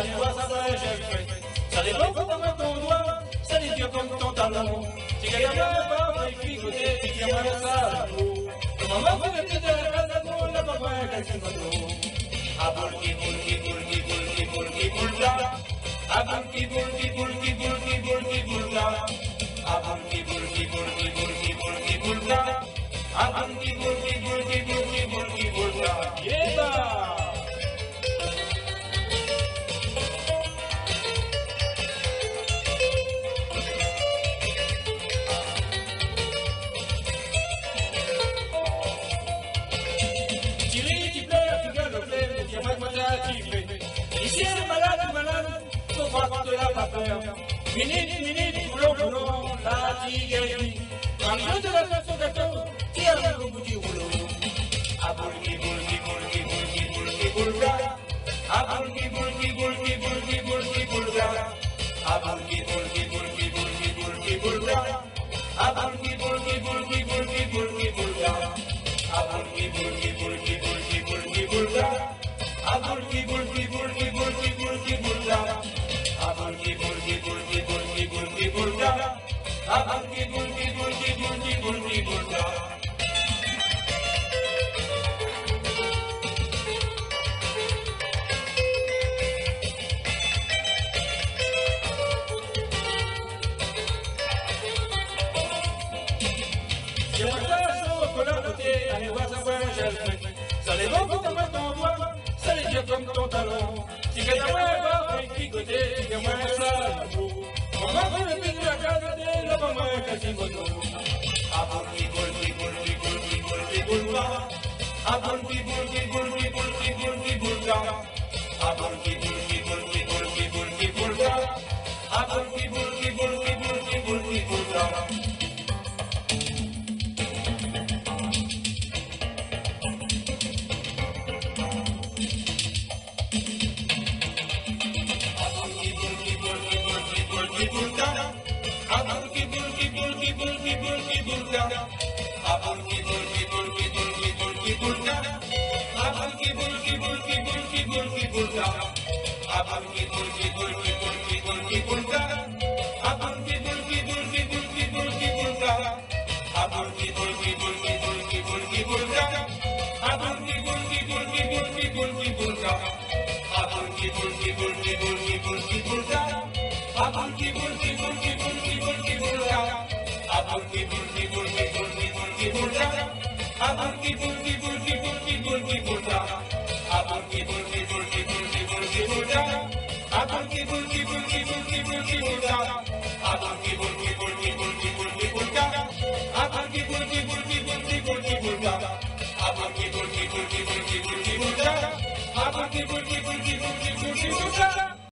allez voir ça va j'ai ça dépend comment ton doigt, ça n'est dur comme ton talon. Si quelqu'un va pas écouter, tu tiens mal ça. Maman fait le pied de la casa, nous la papa est cassé maintenant. Abulki bulki bulki bulki bulki bulka. Abulki bulki bulki bulki bulki bulka. Abulki bulki bulki bulki bulki bulka. Abulki bulki bulki bulki bulki bulka. Yeba! Ici est malade, faut pas de la vapeur. Minute, boulot, la tigre. Quand je te la façon gâteau, tiens le bout du rouleau. Abulki, bulki, bulki, bulki, bulki, bulka. Abulki, bulki, bulki, bulki, bulki, bulka. Abulki, bulki, bulki, bulki, bulki, bulka. Abulki, bulki, bulki, bulki, bulki, bulka. Abulki, bulki, bulki, bulki, bulki, bulka. Abulki, bulki, bulki, bulki, bulki, bulka. Abulki, bulki, bulki, bulki, bulki, bulka. Abulki, bulki, bulki, bulki, bulki, bulka. J'aimerais ça, chocolat côté, allez voir ça, ouais, j'ai ça les vend comme ton doigt. Ça les tient comme ton talon. Si quelqu'un va picoter, tu fais moins ça. Maman fait le pied de la casa, la maman est cassée moto. Abulki, bulki, bulki, bulki, bulki, bulka. Abulki, bulki, bulki, bulki, bulki, bulka. Abulki, bulki, bulki, bulki, bulki, bulka. Abulki, bulki, bulki, bulki, bulki, bulka. Abulki, bulki, bulki, bulki, bulki, bulka. Abulki, bulki, bulki, bulki, bulki, bulka. Abulki, bulki, bulki, bulki, bulki, bulka. Abulki, bulki, bulki, bulki, bulki, bulka. Abulki, bulki, bulki, bulki, bulki, bulka. Abulki, bulki, bulki, bulki, bulki, bulka. Abulki, bulki, bulki, bulki, bulki, bulka. Abulki, bulki, bulki, bulki, bulki, bulka. Abulki, bulki, bulki, bulki, bulki, bulka. Abulki, bulki, bulki, bulki, bulki, bulka. Abulki, bulki, bulki, bulki, bulki, bulka. Abulki, bulki, bulki, bulki, bulki, bulka. Abulki, bulki, bulki, bulki, bulki, bulka. Abulki, bulki, bulki, bulki, bulki, bulka. Abulki, bulki, bulki.